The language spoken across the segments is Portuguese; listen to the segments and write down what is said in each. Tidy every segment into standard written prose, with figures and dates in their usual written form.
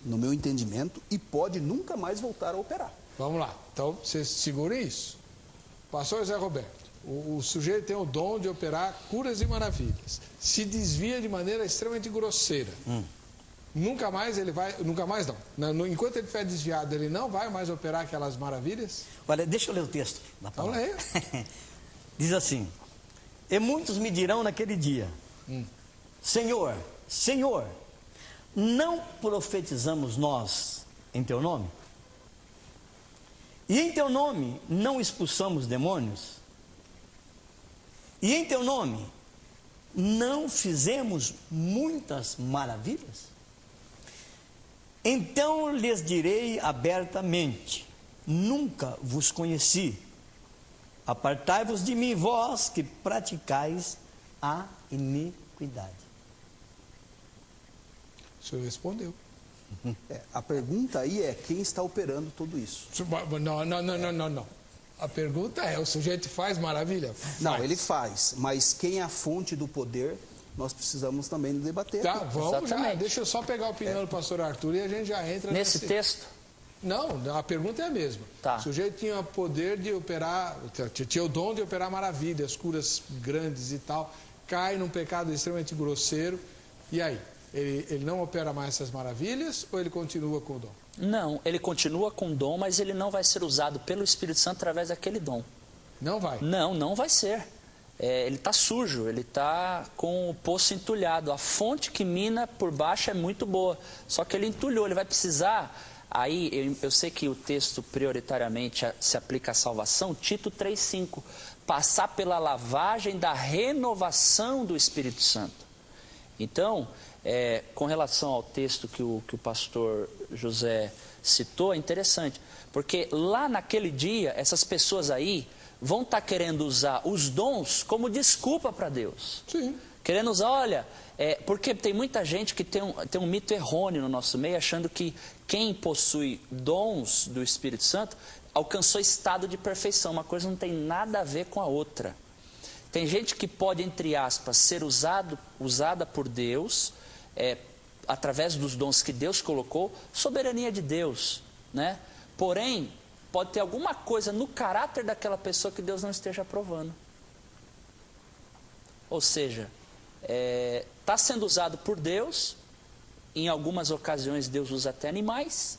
no meu entendimento, e pode nunca mais voltar a operar. Vamos lá, então você segura isso. Pastor José Roberto, o sujeito tem o dom de operar curas e maravilhas. Se desvia de maneira extremamente grosseira. Nunca mais ele vai... Nunca mais não. Enquanto ele estiver desviado, ele não vai mais operar aquelas maravilhas? Olha, deixa eu ler o texto da palavra. Olha aí. Diz assim: e muitos me dirão naquele dia, Senhor, Senhor, não profetizamos nós em teu nome? E em teu nome não expulsamos demônios? E em teu nome não fizemos muitas maravilhas? Então lhes direi abertamente: nunca vos conheci. Apartai-vos de mim, vós que praticais a iniquidade. O senhor respondeu. A pergunta aí é quem está operando tudo isso. Não. A pergunta é, o sujeito faz maravilha? Faz. Não, ele faz, mas quem é a fonte do poder, nós precisamos também debater. Tá, aqui. vamos já. Deixa eu só pegar a opinião do pastor Arthur e a gente já entra nesse texto. Não, a pergunta é a mesma. Tá. O sujeito tinha o poder de operar, tinha o dom de operar maravilhas, curas grandes e tal, cai num pecado extremamente grosseiro, e aí? Ele não opera mais essas maravilhas ou ele continua com o dom? Não, ele continua com o dom, mas ele não vai ser usado pelo Espírito Santo através daquele dom. Não vai? Não vai ser. Ele está sujo, ele está com o poço entulhado. A fonte que mina por baixo é muito boa, só que ele entulhou, ele vai precisar... Aí, eu sei que o texto prioritariamente se aplica à salvação, Tito 3,5, passar pela lavagem da renovação do Espírito Santo. Então, com relação ao texto que o pastor José citou, é interessante, porque lá naquele dia, essas pessoas aí vão estar querendo usar os dons como desculpa para Deus. Sim. Querendo usar, olha, porque tem muita gente que tem um mito errôneo no nosso meio, achando que quem possui dons do Espírito Santo alcançou estado de perfeição. Uma coisa não tem nada a ver com a outra. Tem gente que pode, entre aspas, ser usada por Deus, através dos dons que Deus colocou, soberania de Deus, né? Porém, pode ter alguma coisa no caráter daquela pessoa que Deus não esteja aprovando. Ou seja, está sendo usado por Deus, em algumas ocasiões Deus usa até animais,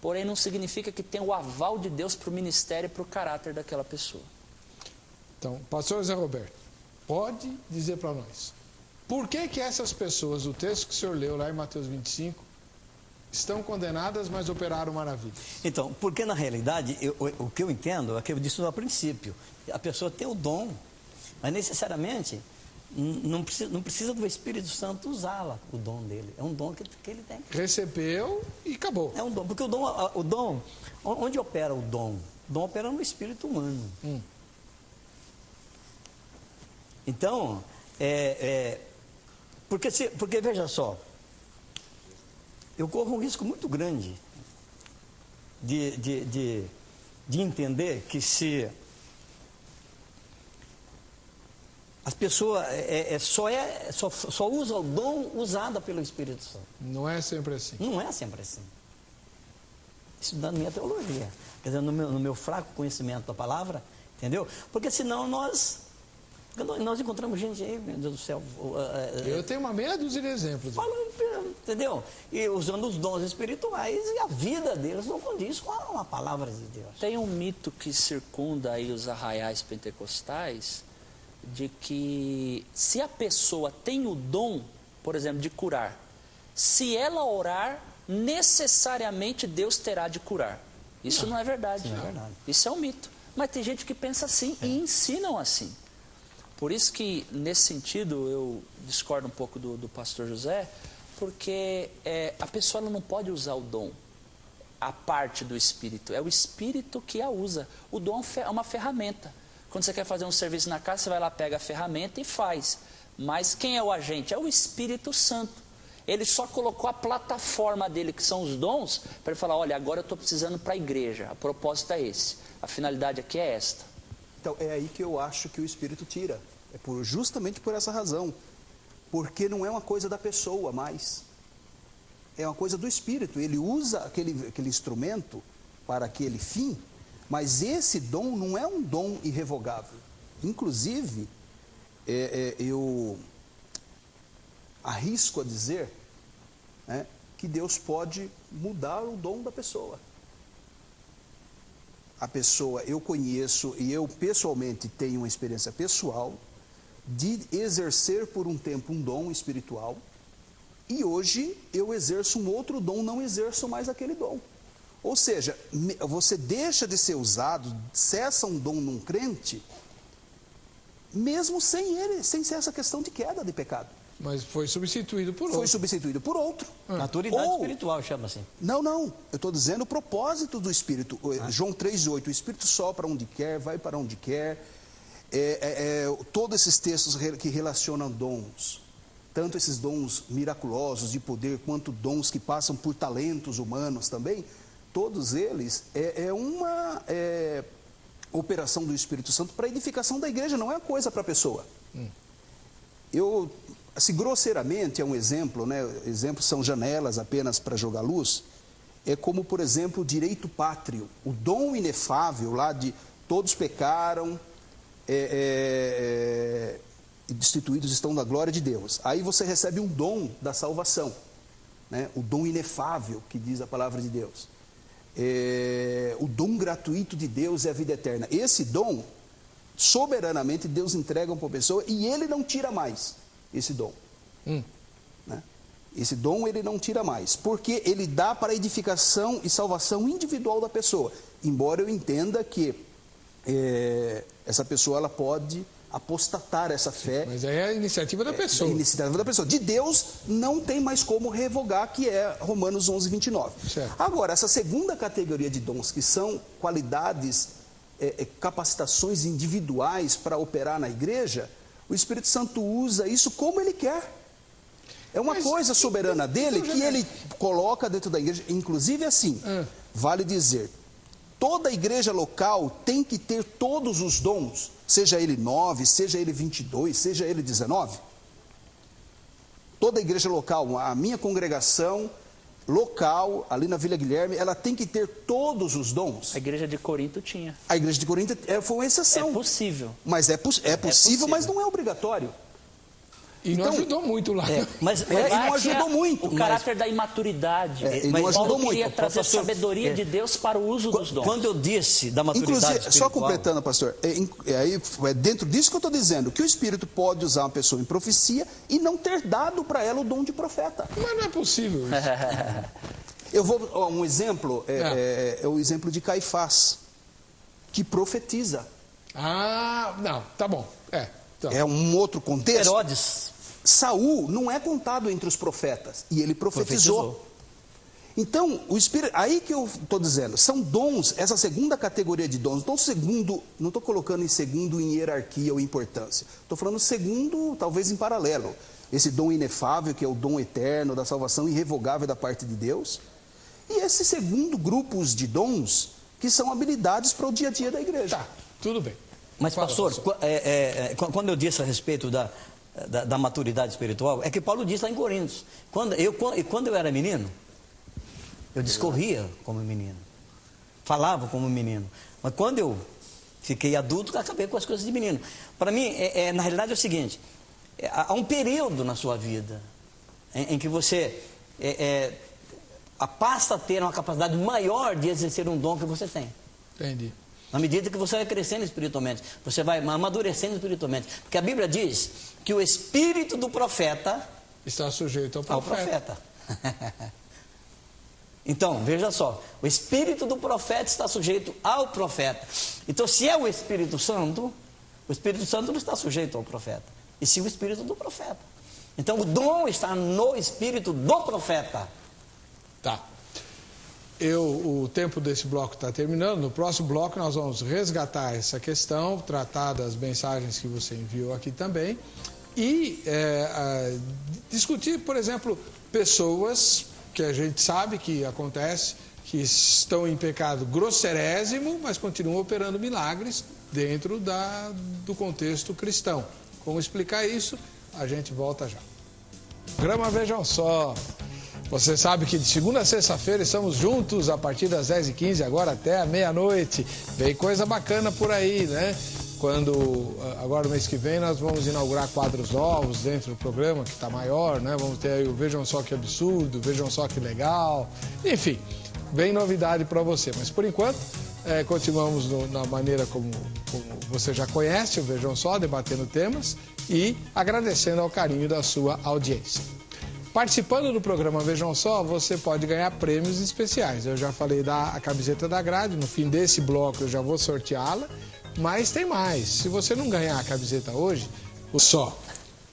porém não significa que tem o aval de Deus para o ministério e para o caráter daquela pessoa. Então, pastor Zé Roberto, pode dizer para nós, por que essas pessoas, o texto que o senhor leu lá em Mateus 25, estão condenadas, mas operaram maravilhas? Então, porque na realidade, o que eu entendo é o que eu disse no princípio, a pessoa tem o dom, mas necessariamente não precisa do Espírito Santo usá-la, o dom dele. É um dom que ele tem. Recebeu e acabou. É um dom, porque o dom, onde opera o dom? O dom opera no espírito humano. Então, porque veja só, eu corro um risco muito grande de entender que se as pessoas só usam o dom usado pelo Espírito Santo. Não é sempre assim. Não é sempre assim. Isso da minha teologia. Quer dizer, no meu fraco conhecimento da palavra, entendeu? Porque senão nós encontramos gente aí, meu Deus do céu. Eu tenho uma meia dúzia de exemplos. Falando, entendeu? E usando os dons espirituais, e a vida deles não condiz com a palavra de Deus. Tem um mito que circunda aí os arraiais pentecostais, de que se a pessoa tem o dom, por exemplo, de curar, se ela orar, necessariamente Deus terá de curar. Isso não é verdade. Não é verdade. Isso é um mito. Mas tem gente que pensa assim e ensinam assim. Por isso que, nesse sentido, eu discordo um pouco do pastor José, porque a pessoa não pode usar o dom, a parte do Espírito. É o Espírito que a usa. O dom é uma ferramenta. Quando você quer fazer um serviço na casa, você vai lá, pega a ferramenta e faz. Mas quem é o agente? É o Espírito Santo. Ele só colocou a plataforma dele, que são os dons, para ele falar, olha, agora eu estou precisando para a igreja. A propósito é esse. A finalidade aqui é esta. Então, é aí que eu acho que o Espírito tira. Justamente por essa razão. Porque não é uma coisa da pessoa mais. é uma coisa do Espírito. Ele usa aquele instrumento para aquele fim, mas esse dom não é um dom irrevogável. Inclusive, eu arrisco a dizer, né, que Deus pode mudar o dom da pessoa. A pessoa, eu conheço e eu pessoalmente tenho uma experiência pessoal de exercer por um tempo um dom espiritual e hoje eu exerço um outro dom, não exerço mais aquele dom. Ou seja, você deixa de ser usado, cessa um dom num crente, mesmo sem ser essa questão de queda de pecado. Mas foi substituído por outro. Foi substituído por outro. Maturidade espiritual, chama assim. Não, eu estou dizendo o propósito do Espírito. João 3,8, o Espírito sopra onde quer, vai para onde quer. Todos esses textos que relacionam dons, tanto esses dons miraculosos de poder, quanto dons que passam por talentos humanos também, todos eles uma operação do Espírito Santo para a edificação da igreja, não é coisa para a pessoa. Assim, grosseiramente, é um exemplo, né? Exemplos são janelas apenas para jogar luz. É como, por exemplo, o direito pátrio, o dom inefável lá de todos pecaram e destituídos estão da glória de Deus. Aí você recebe um dom da salvação, né? O dom inefável, que diz a palavra de Deus. O dom gratuito de Deus é a vida eterna. Esse dom, soberanamente, Deus entrega para a pessoa e ele não tira mais esse dom. Né? Esse dom ele não tira mais, porque ele dá para a edificação e salvação individual da pessoa. Embora eu entenda que essa pessoa ela pode apostatar essa fé. Mas aí é a iniciativa da pessoa. É a iniciativa da pessoa. De Deus não tem mais como revogar, que é Romanos 11, 29. Certo. Agora, essa segunda categoria de dons, que são qualidades, capacitações individuais para operar na igreja, o Espírito Santo usa isso como ele quer. É uma coisa soberana dele que ele coloca dentro da igreja. Inclusive assim, vale dizer, toda igreja local tem que ter todos os dons, seja ele 9, seja ele 22, seja ele 19. Toda igreja local, a minha congregação local, ali na Vila Guilherme, ela tem que ter todos os dons. A igreja de Corinto tinha. A igreja de Corinto foi uma exceção. É possível. Mas é possível, mas não é obrigatório. E não ajudou muito lá. Mas e não ajudou muito. O caráter da imaturidade. Mas Paulo ajudou queria muito. trazer a sabedoria de Deus para o uso dos dons. Quando eu disse da maturidade Inclusive, espiritual... só completando, pastor, é dentro disso que eu estou dizendo, que o Espírito pode usar uma pessoa em profecia e não ter dado para ela o dom de profeta. Mas não é possível isso. Eu vou, um exemplo, é o exemplo de Caifás, que profetiza. Não, tá bom. Então. É um outro contexto. Herodes. Saul não é contado entre os profetas, e ele profetizou. Então, o Espírito, aí que eu estou dizendo, são dons, essa segunda categoria de dons, não estou colocando em segundo em hierarquia ou importância, estou falando segundo, talvez em paralelo, esse dom inefável, que é o dom eterno da salvação irrevogável da parte de Deus, e esse segundo grupos de dons, que são habilidades para o dia a dia da igreja. Tá, tudo bem. Mas, pastor, quando eu disse a respeito da maturidade espiritual, é que Paulo diz lá em Coríntios. Quando eu era menino, eu discorria como menino, falava como menino. Mas quando eu fiquei adulto, acabei com as coisas de menino. Para mim, na realidade é o seguinte, há um período na sua vida em que você passa a ter uma capacidade maior de exercer um dom que você tem. Entendi. Na medida que você vai crescendo espiritualmente, você vai amadurecendo espiritualmente. Porque a Bíblia diz que o espírito do profeta está sujeito ao profeta. Então, veja só, o espírito do profeta está sujeito ao profeta. Então, se é o Espírito Santo não está sujeito ao profeta, e sim o espírito do profeta. Então, o dom está no espírito do profeta. Tá. O tempo desse bloco está terminando. No próximo bloco nós vamos resgatar essa questão, tratar das mensagens que você enviou aqui também e discutir, por exemplo, pessoas que a gente sabe que acontece, que estão em pecado grosserésimo, mas continuam operando milagres dentro do contexto cristão. Como explicar isso? A gente volta já. Programa, vejam só. Você sabe que de segunda a sexta-feira estamos juntos a partir das 10h15, agora até a meia-noite. Vem coisa bacana por aí, né? Agora no mês que vem, nós vamos inaugurar quadros novos dentro do programa, que está maior, né? Vamos ter aí o Vejam Só Que Absurdo, Vejam Só Que Legal, enfim, vem novidade para você. Mas por enquanto, continuamos na maneira como você já conhece, o Vejam Só, debatendo temas e agradecendo ao carinho da sua audiência. Participando do programa Vejam Só, você pode ganhar prêmios especiais. Eu já falei da camiseta da grade, no fim desse bloco eu já vou sorteá-la, mas tem mais. Se você não ganhar a camiseta hoje,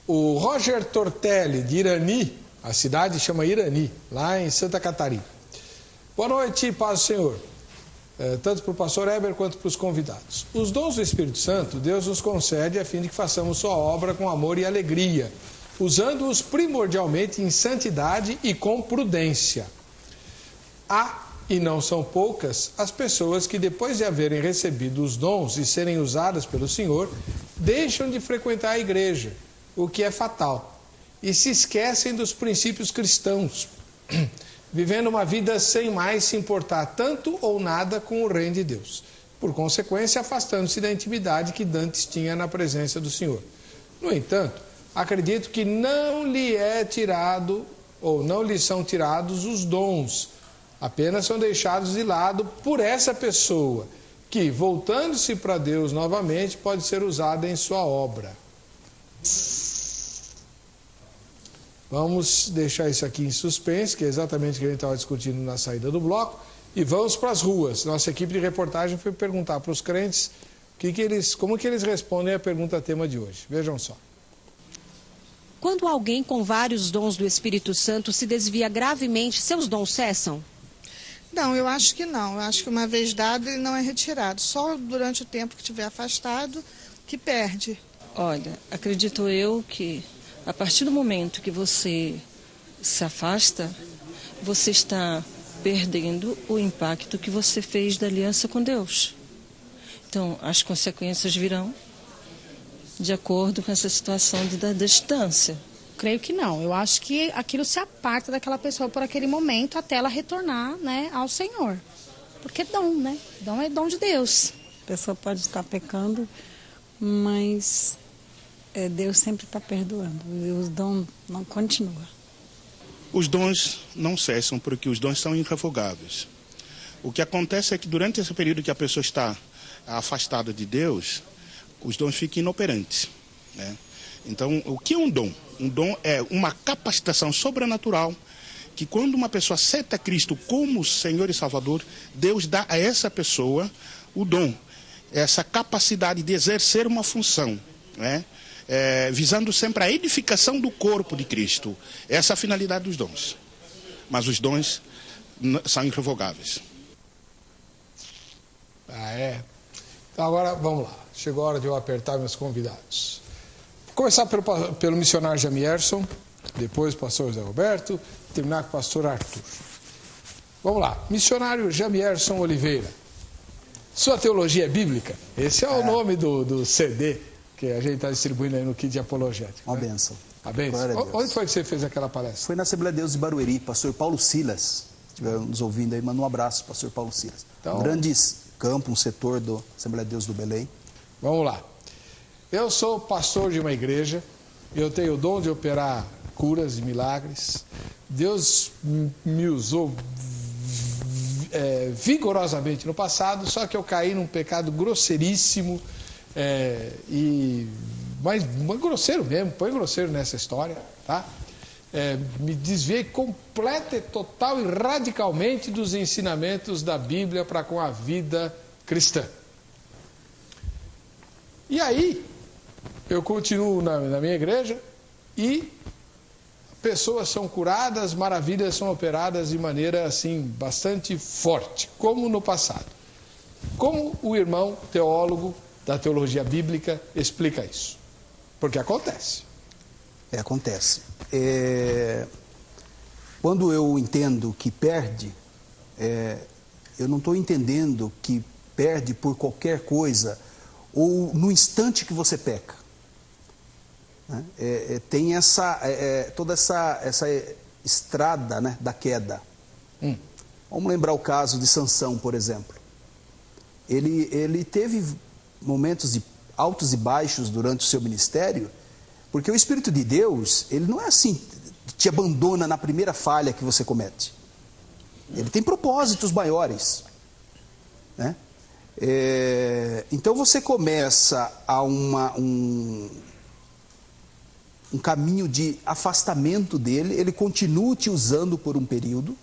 o Roger Tortelli, de Irani, a cidade chama Irani, lá em Santa Catarina. Boa noite, paz do Senhor. Tanto para o pastor Heber quanto para os convidados. Os dons do Espírito Santo, Deus nos concede a fim de que façamos sua obra com amor e alegria, usando-os primordialmente em santidade e com prudência. Há, e não são poucas, as pessoas que depois de haverem recebido os dons e serem usadas pelo Senhor, deixam de frequentar a igreja, o que é fatal, e se esquecem dos princípios cristãos, vivendo uma vida sem mais se importar tanto ou nada com o reino de Deus, por consequência afastando-se da intimidade que dantes tinha na presença do Senhor. No entanto, acredito que não lhe é tirado, ou não lhe são tirados os dons, apenas são deixados de lado por essa pessoa, que, voltando-se para Deus novamente, pode ser usada em sua obra. Vamos deixar isso aqui em suspense, que é exatamente o que a gente estava discutindo na saída do bloco, e vamos para as ruas. Nossa equipe de reportagem foi perguntar para os crentes como que eles respondem à pergunta tema de hoje. Vejam só. Quando alguém com vários dons do Espírito Santo se desvia gravemente, seus dons cessam? Não, eu acho que não. Eu acho que uma vez dado ele não é retirado. Só durante o tempo que estiver afastado que perde. Olha, acredito eu que a partir do momento que você se afasta, você está perdendo o impacto que você fez da aliança com Deus. Então, as consequências virão de acordo com essa situação da distância. Creio que não. Eu acho que aquilo se aparta daquela pessoa por aquele momento até ela retornar, né, ao Senhor. Porque dom, né? Dom é dom de Deus. A pessoa pode estar pecando, mas Deus sempre está perdoando. E o dom não continua. Os dons não cessam porque os dons são irrevogáveis. O que acontece é que durante esse período que a pessoa está afastada de Deus, os dons ficam inoperantes, né? Então, o que é um dom? Um dom é uma capacitação sobrenatural que quando uma pessoa aceita Cristo como Senhor e Salvador, Deus dá a essa pessoa o dom, essa capacidade de exercer uma função, né? Visando sempre a edificação do corpo de Cristo. Essa é a finalidade dos dons. Mas os dons são irrevogáveis. Então agora, vamos lá. Chegou a hora de eu apertar meus convidados. Vou começar pelo missionário Jamierson, depois o pastor José Roberto, terminar com o pastor Arthur. Vamos lá. Missionário Jamierson Oliveira. Sua teologia é bíblica? Esse é o nome do CD que a gente está distribuindo aí no kit de apologética. Uma né? bênção. A bênção. Onde foi que você fez aquela palestra? Foi na Assembleia de Deus de Barueri, pastor Paulo Silas. Se estiver nos ouvindo aí, manda um abraço, pastor Paulo Silas. Então, um grande campo, um setor da Assembleia de Deus do Belém. Vamos lá. Eu sou pastor de uma igreja, eu tenho o dom de operar curas e milagres. Deus me usou vigorosamente no passado, só que eu caí num pecado grosseiríssimo, mas grosseiro mesmo, põe grosseiro nessa história, tá? Me desviei completa e total e radicalmente dos ensinamentos da Bíblia para com a vida cristã. E aí, eu continuo na minha igreja e pessoas são curadas, maravilhas são operadas de maneira assim bastante forte, como no passado. Como o irmão teólogo da teologia bíblica explica isso? Porque acontece. Acontece. Quando eu entendo que perde, eu não estou entendendo que perde por qualquer coisa ou no instante que você peca. Né? Tem toda essa estrada, né, da queda. Vamos lembrar o caso de Sansão, por exemplo. Ele teve momentos de altos e baixos durante o seu ministério, porque o Espírito de Deus, ele não é assim, te abandona na primeira falha que você comete. Ele tem propósitos maiores, né? Então você começa a um caminho de afastamento dele, ele continua te usando por um período,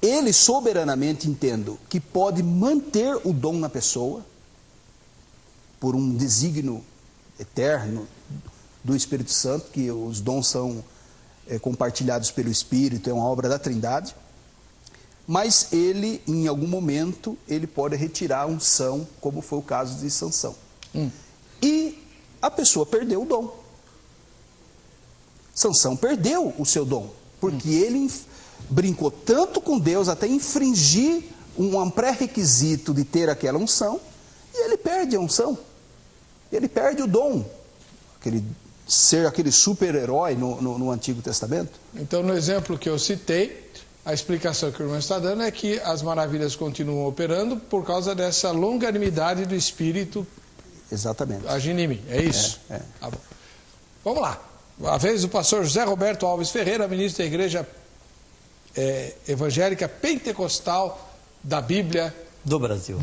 ele soberanamente, entendo, que pode manter o dom na pessoa, por um desígnio eterno do Espírito Santo, que os dons são compartilhados pelo Espírito, é uma obra da Trindade, mas ele, em algum momento, ele pode retirar a unção, como foi o caso de Sansão. E a pessoa perdeu o dom. Sansão perdeu o seu dom, porque ele brincou tanto com Deus, até infringir um pré-requisito de ter aquela unção, e ele perde a unção. Ele perde o dom, ser aquele super-herói no Antigo Testamento. Então, no exemplo que eu citei, a explicação que o irmão está dando é que as maravilhas continuam operando por causa dessa longanimidade do Espírito. Exatamente. Agindo em mim, é isso? Tá bom. Vamos lá. A vez do pastor José Roberto Alves Ferreira, ministro da Igreja Evangélica Pentecostal da Bíblia do Brasil.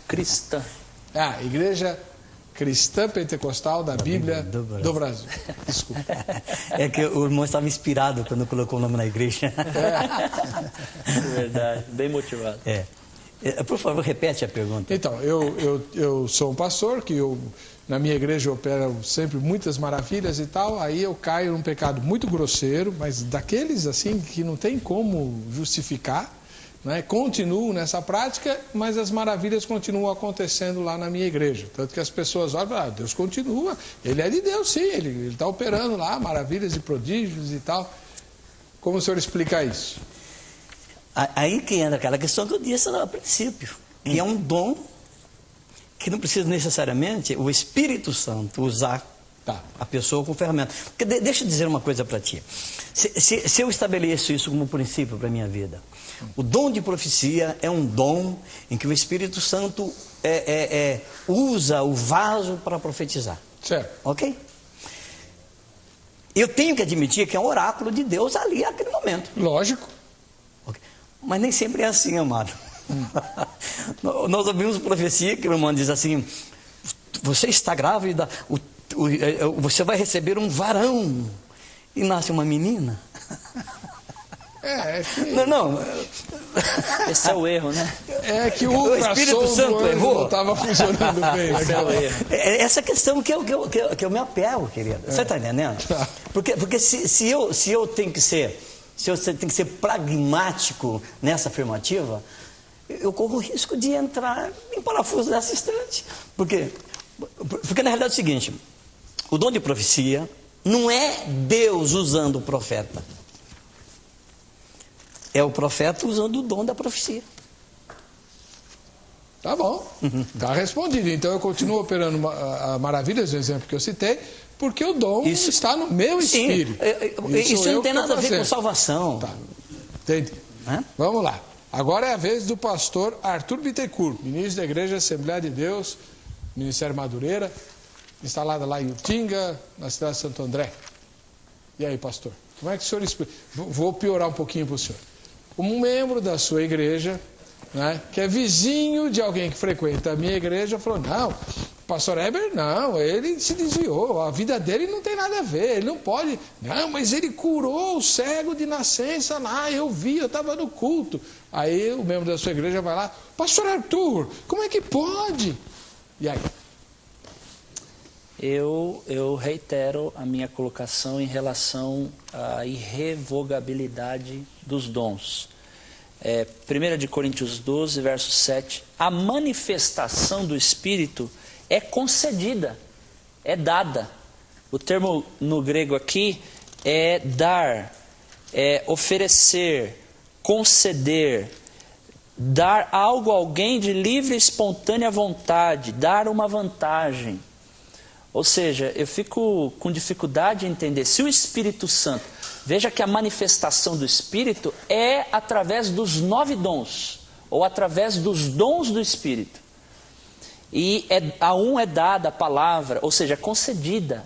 Cristã. Igreja Cristã Pentecostal da Bíblia do Brasil. Desculpa. É que o irmão estava inspirado quando colocou o nome na igreja. Verdade, bem motivado. Por favor, repete a pergunta. Então, eu sou um pastor que na minha igreja eu opero sempre muitas maravilhas e tal, aí eu caio num pecado muito grosseiro, mas daqueles assim que não tem como justificar, né? Continuo nessa prática, mas as maravilhas continuam acontecendo lá na minha igreja. Tanto que as pessoas olham e falam, Deus continua, Ele é de Deus, sim, Ele está operando lá, maravilhas e prodígios e tal. Como o senhor explica isso? Aí que entra aquela questão que eu disse no princípio, que é um dom que não precisa necessariamente o Espírito Santo usar a pessoa com ferramenta. Porque deixa eu dizer uma coisa para ti. Se eu estabeleço isso como princípio para a minha vida, o dom de profecia é um dom em que o Espírito Santo usa o vaso para profetizar. Certo. Ok? Eu tenho que admitir que é um oráculo de Deus ali naquele momento. Lógico. Okay. Mas nem sempre é assim, amado. Nós ouvimos profecia que o irmão diz assim: você está grávida, você vai receber um varão, e nasce uma menina. Não. Esse é o erro, né? É que o Espírito Santo errou. Não estava funcionando bem. Esse é o erro. Essa questão que eu me apego, querido. Você está entendendo? Porque se eu tenho que ser pragmático nessa afirmativa, eu corro o risco de entrar em parafuso nessa instante. Porque na realidade é o seguinte: o dom de profecia não é Deus usando o profeta. É o profeta usando o dom da profecia. Tá bom, está respondido. Então eu continuo operando maravilhas, no exemplo que eu citei, porque o dom está no meu espírito. Isso não tem nada a ver com salvação. Tá. Entendi. Vamos lá. Agora é a vez do pastor Arthur Bittencourt, ministro da Igreja Assembleia de Deus, Ministério Madureira, instalada lá em Utinga, na cidade de Santo André. E aí, pastor? Como é que o senhor explica? Vou piorar um pouquinho para o senhor. Um membro da sua igreja, né, que é vizinho de alguém que frequenta a minha igreja, falou: não, pastor Heber, não, ele se desviou, a vida dele não tem nada a ver, ele não pode. Não, mas ele curou o cego de nascença lá, eu vi, eu estava no culto. Aí o membro da sua igreja vai lá: pastor Arthur, como é que pode? E aí? Eu reitero a minha colocação em relação à irrevogabilidade dos dons. 1 Coríntios 12, verso 7, a manifestação do Espírito é concedida, é dada. O termo no grego aqui é dar, é oferecer, conceder, dar algo a alguém de livre e espontânea vontade, dar uma vantagem. Ou seja, eu fico com dificuldade em entender, se o Espírito Santo Veja que a manifestação do Espírito é através dos 9 dons, ou através dos dons do Espírito. E a um é dada a palavra, ou seja, é concedida,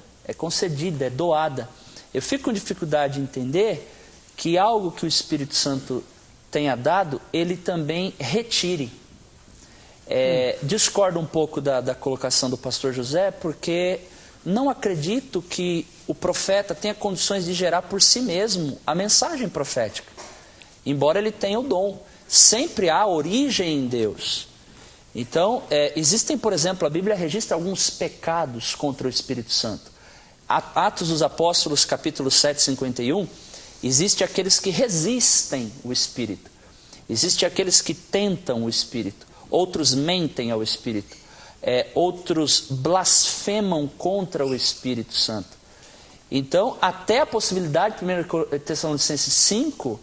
é doada. Eu fico com dificuldade de entender que algo que o Espírito Santo tenha dado, ele também retire. Discordo um pouco da colocação do pastor José, porque não acredito que o profeta tenha condições de gerar por si mesmo a mensagem profética, embora ele tenha o dom. Sempre há origem em Deus. Então, existem, por exemplo, a Bíblia registra alguns pecados contra o Espírito Santo. Atos dos Apóstolos, capítulo 7, 51, existe aqueles que resistem o Espírito. Existe aqueles que tentam o Espírito. Outros mentem ao Espírito. Outros blasfemam contra o Espírito Santo. Então, até a possibilidade, 1 Tessalonicenses 5,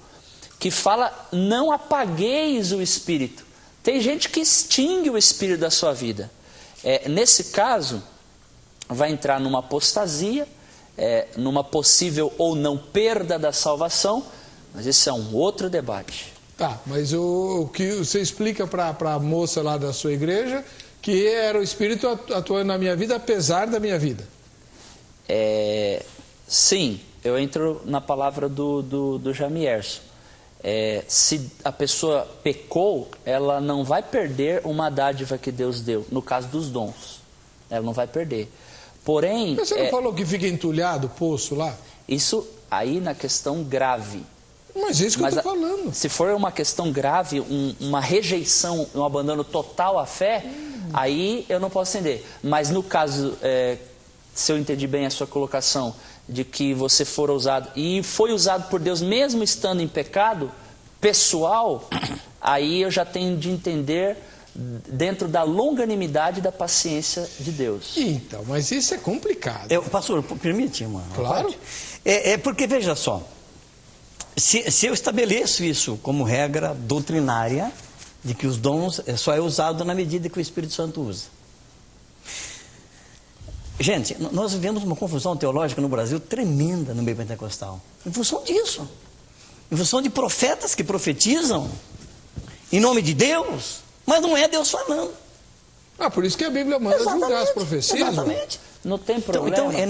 que fala, não apagueis o Espírito. Tem gente que extingue o Espírito da sua vida. Nesse caso, vai entrar numa apostasia, numa possível ou não perda da salvação, mas esse é um outro debate. Tá, mas o que você explica para a moça lá da sua igreja, que era o Espírito atuando na minha vida, apesar da minha vida. Sim, eu entro na palavra do Jamierson. Se a pessoa pecou, ela não vai perder uma dádiva que Deus deu, no caso dos dons. Ela não vai perder. Porém... Mas você não falou que fica entulhado o poço lá? Isso aí na questão grave. Mas é isso que eu estou falando. Se for uma questão grave, uma rejeição, um abandono total à fé, aí eu não posso entender. Mas no caso, se eu entendi bem a sua colocação, de que você for usado, e foi usado por Deus mesmo estando em pecado pessoal, aí eu já tenho de entender dentro da longanimidade e da paciência de Deus. Então, mas isso é complicado. Pastor, permite, irmão? Claro. Porque, veja só, se eu estabeleço isso como regra doutrinária, de que os dons só é usado na medida que o Espírito Santo usa. Gente, nós vivemos uma confusão teológica no Brasil tremenda no meio pentecostal. Em função disso. Em função de profetas que profetizam em nome de Deus, mas não é Deus falando. Por isso que a Bíblia manda julgar as profecias. Exatamente. Não tem problema. Então é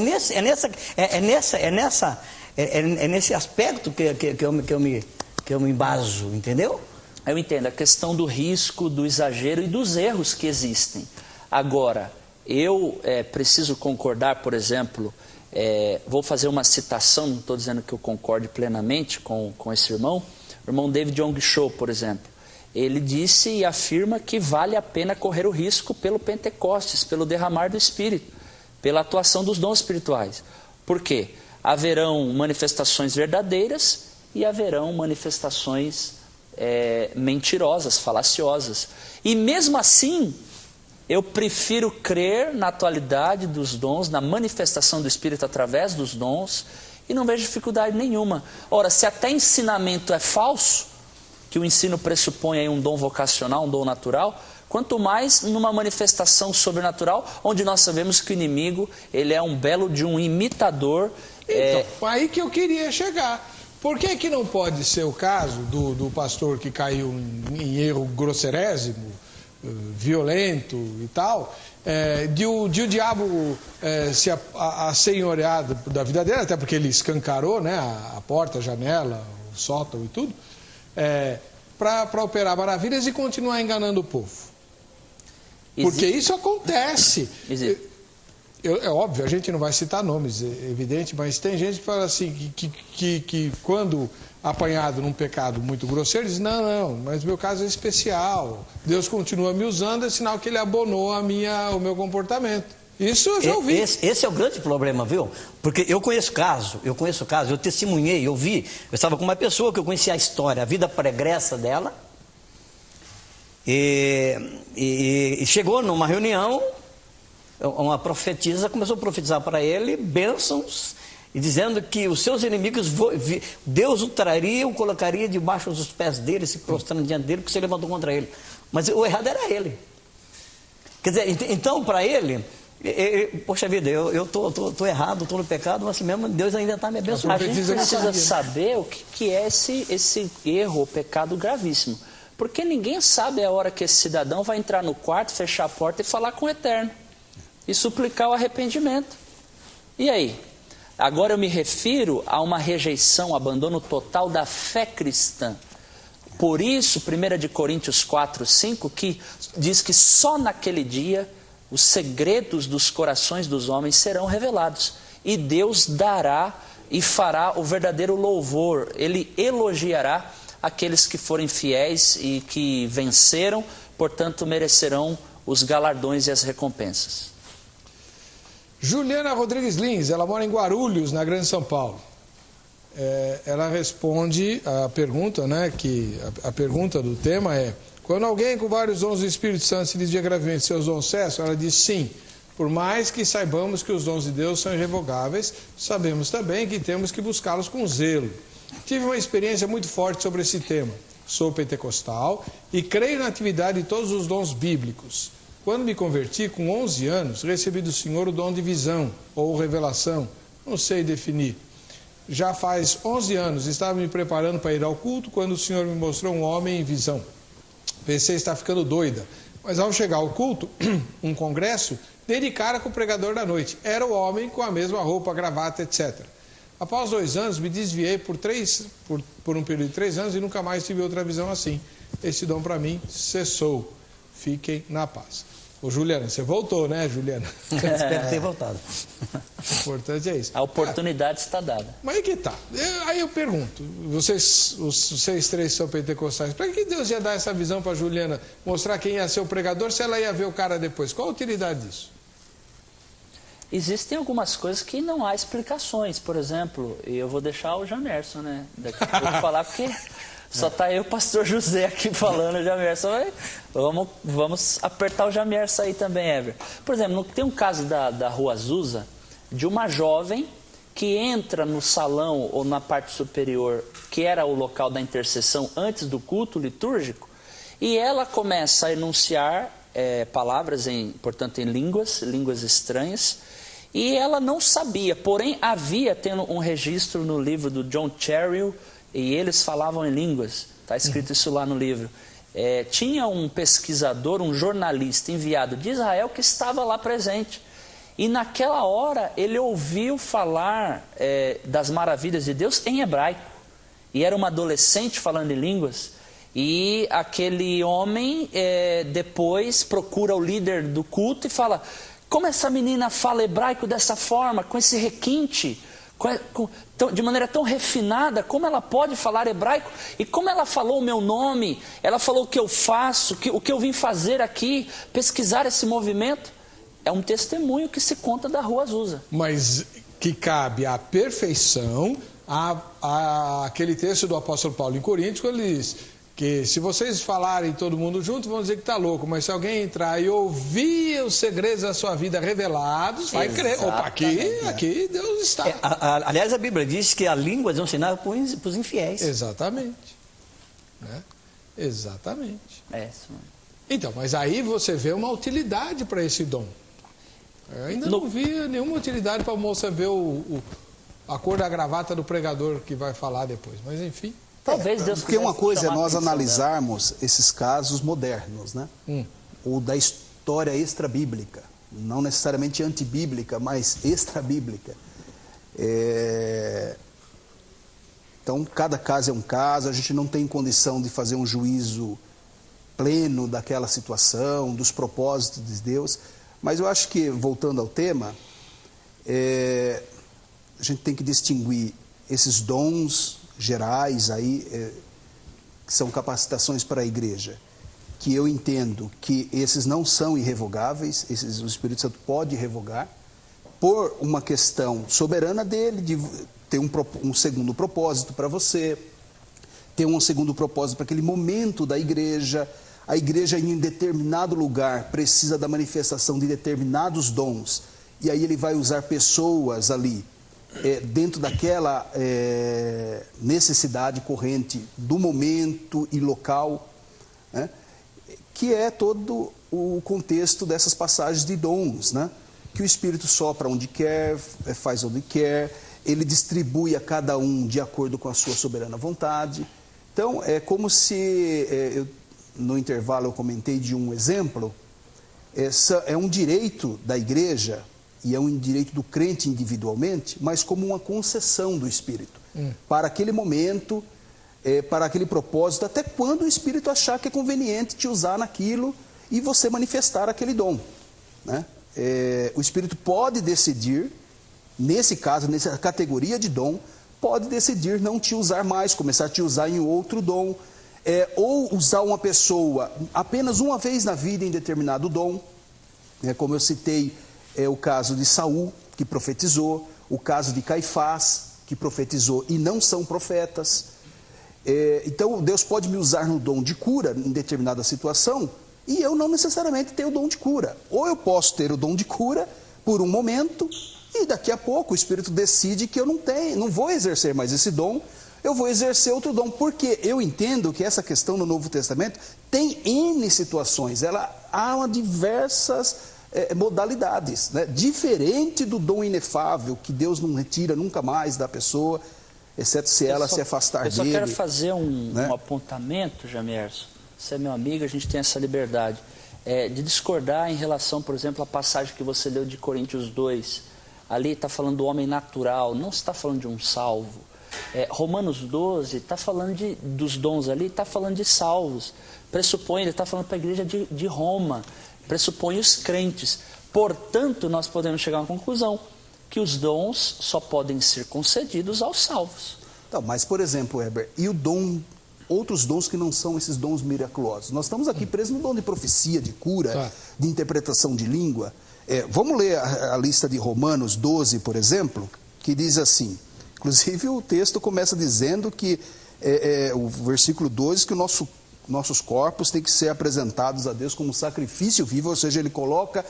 nesse aspecto que eu me embaso, entendeu? Eu entendo a questão do risco, do exagero e dos erros que existem. Agora, eu preciso concordar, por exemplo, vou fazer uma citação, não estou dizendo que eu concorde plenamente com esse irmão, o irmão David Yong Cho, por exemplo. Ele disse e afirma que vale a pena correr o risco pelo Pentecostes, pelo derramar do Espírito, pela atuação dos dons espirituais. Por quê? Haverão manifestações verdadeiras e haverão manifestações mentirosas, falaciosas. E mesmo assim, eu prefiro crer na atualidade dos dons, na manifestação do Espírito através dos dons, e não vejo dificuldade nenhuma. Ora, se até ensinamento é falso, que o ensino pressupõe aí um dom vocacional, um dom natural, quanto mais numa manifestação sobrenatural, onde nós sabemos que o inimigo, ele é um belo de um imitador. Então, aí que eu queria chegar. Por que não pode ser o caso do pastor que caiu em erro grosseirésimo, violento e tal, de o diabo se assenhorear da vida dele, até porque ele escancarou, né, a porta, a janela, o sótão e tudo, para operar maravilhas e continuar enganando o povo? Porque isso acontece. É óbvio, a gente não vai citar nomes, é evidente, mas tem gente que fala assim, que quando apanhado num pecado muito grosseiro, diz, não, mas meu caso é especial, Deus continua me usando, é sinal que ele abonou o meu comportamento. Isso eu já ouvi. Esse é o grande problema, viu? Porque eu conheço caso, eu testemunhei, eu vi, eu estava com uma pessoa que eu conhecia a história, a vida pregressa dela, e chegou numa reunião, uma profetisa começou a profetizar para ele bênçãos, e dizendo que os seus inimigos, Deus o traria, o colocaria debaixo dos pés dele, se prostrando diante dele, porque se levantou contra ele. Mas o errado era ele. Quer dizer, então para ele, Poxa vida, eu tô errado, estou no pecado, mas mesmo Deus ainda está me abençoando. A gente precisa saber o que é esse erro, o pecado gravíssimo. Porque ninguém sabe a hora que esse cidadão vai entrar no quarto, fechar a porta e falar com o Eterno. E suplicar o arrependimento. E aí? Agora eu me refiro a uma rejeição, abandono total da fé cristã. Por isso, 1 Coríntios 4, 5, que diz que só naquele dia os segredos dos corações dos homens serão revelados. E Deus dará e fará o verdadeiro louvor. Ele elogiará aqueles que forem fiéis e que venceram, portanto merecerão os galardões e as recompensas. Juliana Rodrigues Lins, ela mora em Guarulhos, na Grande São Paulo. Ela responde a pergunta, né, que a pergunta do tema é: quando alguém com vários dons do Espírito Santo se desvia gravemente seus dons cessam, ela diz sim. Por mais que saibamos que os dons de Deus são irrevogáveis, sabemos também que temos que buscá-los com zelo. Tive uma experiência muito forte sobre esse tema. Sou pentecostal e creio na atividade de todos os dons bíblicos. Quando me converti, com 11 anos, recebi do Senhor o dom de visão ou revelação, não sei definir. Já faz 11 anos, estava me preparando para ir ao culto quando o Senhor me mostrou um homem em visão. Pensei estar ficando doida, mas ao chegar ao culto, um congresso, dei de cara com o pregador da noite. Era o homem com a mesma roupa, gravata, etc. Após 2 anos, me desviei por um período de 3 anos e nunca mais tive outra visão assim. Esse dom para mim cessou. Fiquem na paz. Ô Juliana, você voltou, né, Juliana? Espero ter voltado. O importante é isso. A oportunidade está dada. Mas aí que tá. Aí eu pergunto, vocês 3 são pentecostais, para que Deus ia dar essa visão para Juliana, mostrar quem ia ser o pregador, se ela ia ver o cara depois? Qual a utilidade disso? Existem algumas coisas que não há explicações. Por exemplo, eu vou deixar o Jamerson, né, daqui a pouco falar, porque só está eu e o pastor José aqui falando, o Jamerson. Vamos apertar o Jamerson aí também, Ever. Por exemplo, tem um caso da Rua Azusa, de uma jovem que entra no salão ou na parte superior, que era o local da intercessão antes do culto litúrgico, e ela começa a enunciar palavras, portanto, em línguas estranhas, e ela não sabia, porém havia tendo um registro no livro do John Cherrill, e eles falavam em línguas, está escrito isso lá no livro. Tinha um pesquisador, um jornalista enviado de Israel que estava lá presente. E naquela hora ele ouviu falar das maravilhas de Deus em hebraico. E era uma adolescente falando em línguas. E aquele homem depois procura o líder do culto e fala: como essa menina fala hebraico dessa forma, com esse requinte, de maneira tão refinada, como ela pode falar hebraico? E como ela falou o meu nome, ela falou o que eu faço, o que eu vim fazer aqui, pesquisar esse movimento. É um testemunho que se conta da Rua Azusa. Mas que cabe à perfeição aquele texto do apóstolo Paulo em Coríntios, quando ele diz que se vocês falarem todo mundo junto, vão dizer que está louco, mas se alguém entrar e ouvir os segredos da sua vida revelados, vai crer. Opa, aqui Deus está. Aliás, a Bíblia diz que a língua é um sinal para os infiéis. Exatamente. Né? Exatamente. Isso. Então, mas aí você vê uma utilidade para esse dom. Eu ainda não vi nenhuma utilidade para a moça ver a cor da gravata do pregador que vai falar depois, mas enfim. Talvez Deus. Porque uma coisa é nós analisarmos esses casos modernos, né? Ou da história extra-bíblica, não necessariamente antibíblica, mas extra-bíblica. Então, cada caso é um caso, a gente não tem condição de fazer um juízo pleno daquela situação, dos propósitos de Deus. Mas eu acho que, voltando ao tema, a gente tem que distinguir esses dons gerais aí, que são capacitações para a igreja, que eu entendo que esses não são irrevogáveis, o Espírito Santo pode revogar, por uma questão soberana dele, de ter um segundo propósito para você, ter um segundo propósito para aquele momento da igreja. A igreja em determinado lugar precisa da manifestação de determinados dons, e aí ele vai usar pessoas ali, dentro daquela necessidade corrente do momento e local, né? Que é todo o contexto dessas passagens de dons, né? que o Espírito sopra onde quer, faz onde quer, ele distribui a cada um de acordo com a sua soberana vontade. Então, é como se, no intervalo eu comentei de um exemplo, é um direito da igreja e é um direito do crente individualmente, mas como uma concessão do Espírito, para aquele momento, para aquele propósito, até quando o Espírito achar que é conveniente te usar naquilo e você manifestar aquele dom, né? O Espírito pode decidir, nesse caso, nessa categoria de dom, pode decidir não te usar mais, começar a te usar em outro dom, ou usar uma pessoa apenas uma vez na vida em determinado dom, como eu citei, o caso de Saul, que profetizou, o caso de Caifás, que profetizou e não são profetas. Então, Deus pode me usar no dom de cura em determinada situação, e eu não necessariamente tenho o dom de cura. Ou eu posso ter o dom de cura por um momento, e daqui a pouco o Espírito decide que eu não vou exercer mais esse dom, eu vou exercer outro dom. Porque eu entendo que essa questão no Novo Testamento tem N situações, há diversas modalidades, né? Diferente do dom inefável, que Deus não retira nunca mais da pessoa, exceto se ela se afastar dele. Eu só quero fazer um apontamento, Jamerson. Você é meu amigo, a gente tem essa liberdade de discordar em relação, por exemplo, à passagem que você leu de Coríntios 2. Ali está falando do homem natural, não está falando de um salvo. Romanos 12 está falando dos dons ali, está falando de salvos. Pressupõe, ele está falando para a igreja de Roma, pressupõe os crentes. Portanto, nós podemos chegar a uma conclusão, que os dons só podem ser concedidos aos salvos. Então, mas, por exemplo, Heber, e o dom, outros dons que não são esses dons miraculosos? Nós estamos aqui presos no dom de profecia, de cura, de interpretação de língua. Vamos ler a lista de Romanos 12, por exemplo, que diz assim, inclusive o texto começa dizendo que, o versículo 12, que nossos corpos têm que ser apresentados a Deus como sacrifício vivo, ou seja, ele coloca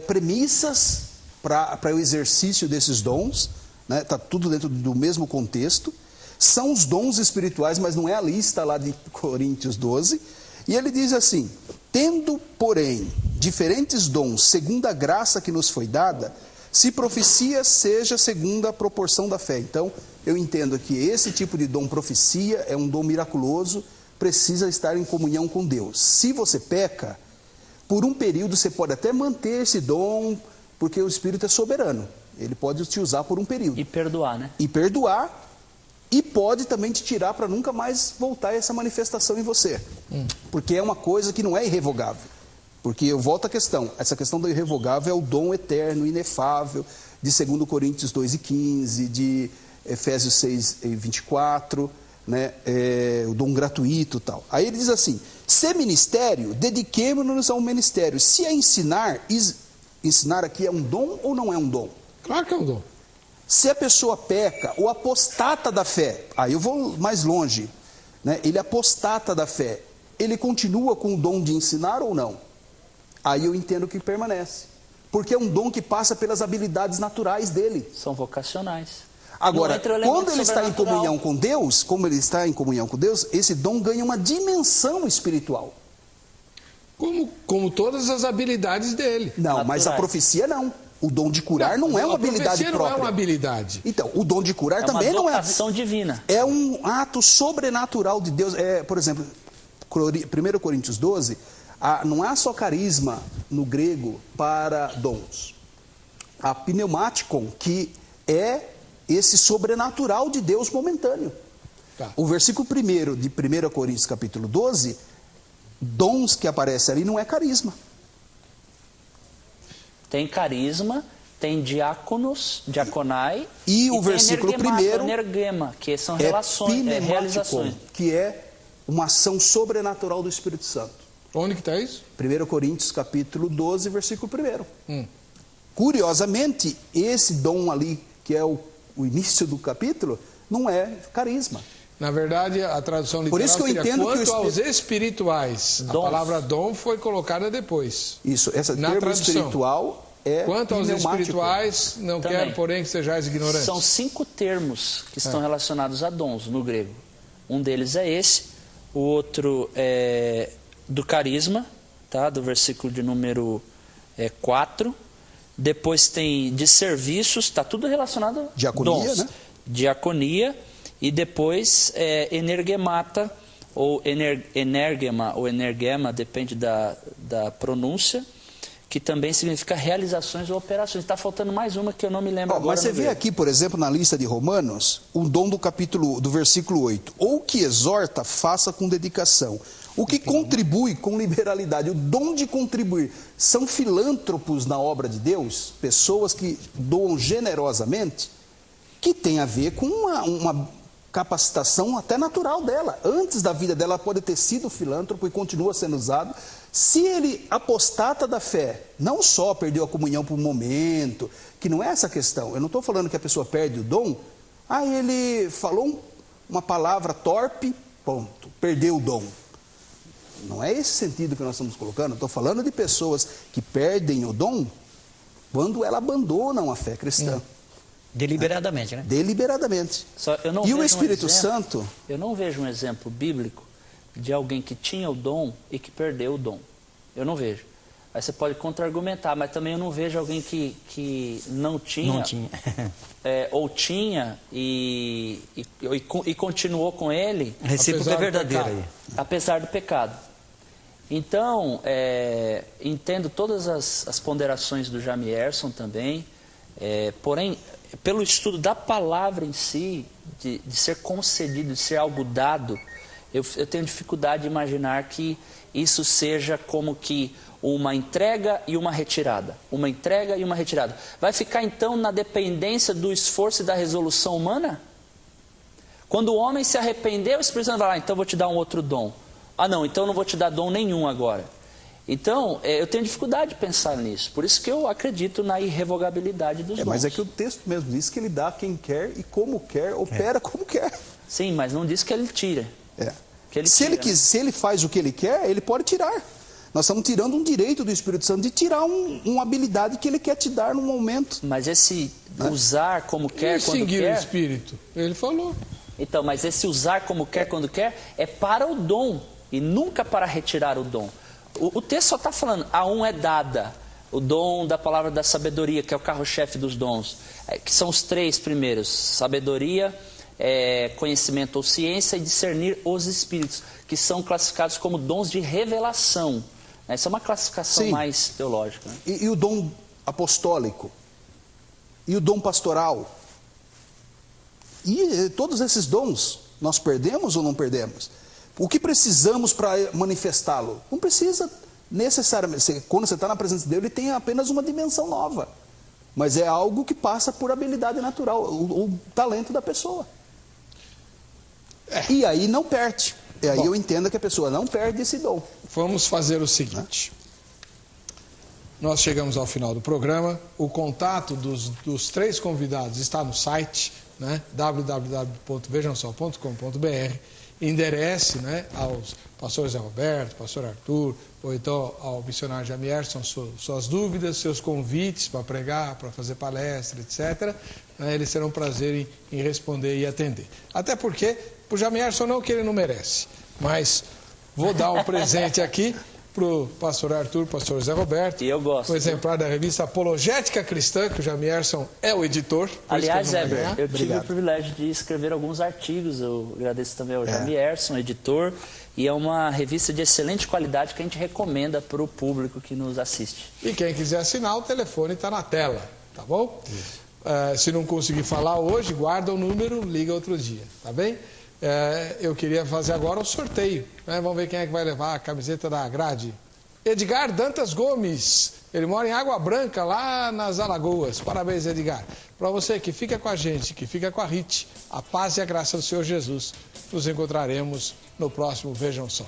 premissas para o exercício desses dons, né? Está tudo dentro do mesmo contexto. São os dons espirituais, mas não é a lista lá de Coríntios 12. E ele diz assim, tendo, porém, diferentes dons, segundo a graça que nos foi dada, se profecia seja segundo a proporção da fé. Então, eu entendo que esse tipo de dom, profecia, é um dom miraculoso, precisa estar em comunhão com Deus. Se você peca, por um período você pode até manter esse dom, porque o Espírito é soberano. Ele pode te usar por um período. E perdoar, né? E perdoar, e pode também te tirar para nunca mais voltar essa manifestação em você. Porque é uma coisa que não é irrevogável. Porque eu volto à questão, essa questão do irrevogável é o dom eterno, inefável, de 2 Coríntios 2:15, de Efésios 6:24, né? O dom gratuito e tal. Aí ele diz assim, se ministério, dediquemo-nos ao ministério. Se é ensinar aqui é um dom ou não é um dom? Claro que é um dom. Se a pessoa peca ou apostata da fé, aí eu vou mais longe, né? Ele apostata da fé, ele continua com o dom de ensinar ou não? Aí eu entendo que permanece. Porque é um dom que passa pelas habilidades naturais dele. São vocacionais. Agora, quando ele está em comunhão com Deus, como ele está em comunhão com Deus, esse dom ganha uma dimensão espiritual. Como todas as habilidades dele. Não, naturais. Mas a profecia não. O dom de curar não é uma habilidade própria. Não é uma habilidade. Então, o dom de curar também não é. É uma vocação divina. É um ato sobrenatural de Deus. Por exemplo, 1 Coríntios 12, não há só carisma no grego para dons. Há pneumatikon, que é esse sobrenatural de Deus momentâneo. Tá. O versículo 1 de 1 Coríntios capítulo 12, dons que aparecem ali não é carisma. Tem carisma, tem diáconos, diaconai, e o versículo 1 energema, que são relações, realizações. Que é uma ação sobrenatural do Espírito Santo. Onde que está isso? 1 Coríntios capítulo 12, versículo 1. Curiosamente, esse dom ali, que é o início do capítulo, não é carisma. Na verdade, a tradução literal Por isso que eu entendo quanto que aos espirituais. A palavra dom foi colocada depois. Isso, essa termo espiritual é quanto aos espirituais, não também. Quero, porém, que sejais ignorantes. São 5 termos que estão relacionados a dons no grego. Um deles é esse, o outro é do carisma, tá? Do versículo de número 4. Depois tem de serviços, está tudo relacionado a diaconia, dons. Né? Diaconia, e depois energemata, ou energema, ou energema, depende da pronúncia, que também significa realizações ou operações. Está faltando mais uma que eu não me lembro agora. Mas você vê aqui, por exemplo, na lista de Romanos, o dom do versículo 8. Ou que exorta, faça com dedicação. O que contribui com liberalidade. O dom de contribuir. São filântropos na obra de Deus, pessoas que doam generosamente, que tem a ver com uma capacitação até natural dela. Antes da vida dela, ela pode ter sido filântropo e continua sendo usado. Se ele apostata da fé, não só perdeu a comunhão por um momento, que não é essa a questão. Eu não estou falando que a pessoa perde o dom. Ele falou uma palavra torpe, ponto, perdeu o dom. Não é esse sentido que nós estamos colocando. Estou falando de pessoas que perdem o dom quando ela abandonam a fé cristã. Deliberadamente, né? Deliberadamente. E o Espírito Santo... Eu não vejo um exemplo bíblico de alguém que tinha o dom e que perdeu o dom. Eu não vejo. Aí você pode contra-argumentar, mas também eu não vejo alguém que não tinha. Não tinha. Ou tinha e continuou com ele. A recíproca é verdadeira. Apesar do pecado. Então, entendo todas as ponderações do Jamierson também, porém, pelo estudo da palavra em si, de ser concedido, de ser algo dado, eu tenho dificuldade de imaginar que isso seja como que uma entrega e uma retirada. Uma entrega e uma retirada. Vai ficar então na dependência do esforço e da resolução humana? Quando o homem se arrependeu, o Espírito Santo vai lá, então eu vou te dar um outro dom. Não, então eu não vou te dar dom nenhum agora. Então, eu tenho dificuldade de pensar nisso. Por isso que eu acredito na irrevogabilidade dos dons. Mas é que o texto mesmo diz que ele dá a quem quer e como quer, opera como quer. Sim, mas não diz que ele tira. Que ele se ele faz o que ele quer, ele pode tirar. Nós estamos tirando um direito do Espírito Santo de tirar uma habilidade que ele quer te dar num momento. Mas esse usar como quer, quando quer... quer... o Espírito, ele falou. Então, mas esse usar como quer, quando quer, é para o dom e nunca para retirar o dom. O texto só está falando, a um é dada o dom da palavra da sabedoria, que é o carro-chefe dos dons, que são os 3 primeiros, sabedoria, conhecimento ou ciência e discernir os espíritos, que são classificados como dons de revelação. Essa é uma classificação mais teológica. Né? E o dom apostólico? E o dom pastoral? E todos esses dons, nós perdemos ou não perdemos? O que precisamos para manifestá-lo? Não precisa necessariamente. Quando você está na presença de Deus, ele tem apenas uma dimensão nova. Mas é algo que passa por habilidade natural, o talento da pessoa. E aí não perde. E aí eu entendo que a pessoa não perde esse dom. Vamos fazer o seguinte. Nós chegamos ao final do programa. O contato dos 3 convidados está no site, né? www.vejamsó.com.br. Enderece, né, aos pastores Zé Roberto, pastor Arthur, ou então ao missionário Jamierson, suas dúvidas, seus convites para pregar, para fazer palestra, etc. Eles terão prazer em responder e atender. Até porque, o Jamierson não que ele não merece, mas vou dar um presente aqui para o pastor Arthur, pastor Zé Roberto. E eu gosto. Um exemplar da revista Apologética Cristã, que o Jamierson é o editor. Aliás, Heber, eu tive o privilégio de escrever alguns artigos. Eu agradeço também ao Jamierson, editor. E é uma revista de excelente qualidade que a gente recomenda para o público que nos assiste. E quem quiser assinar, o telefone está na tela, tá bom? Se não conseguir falar hoje, guarda o número, liga outro dia, tá bem? Eu queria fazer agora o sorteio, né? Vamos ver quem é que vai levar a camiseta da grade. Edgar Dantas Gomes, ele mora em Água Branca, lá nas Alagoas. Parabéns, Edgar. Para você que fica com a gente, que fica com a RIT, a paz e a graça do Senhor Jesus. Nos encontraremos no próximo Vejam Só.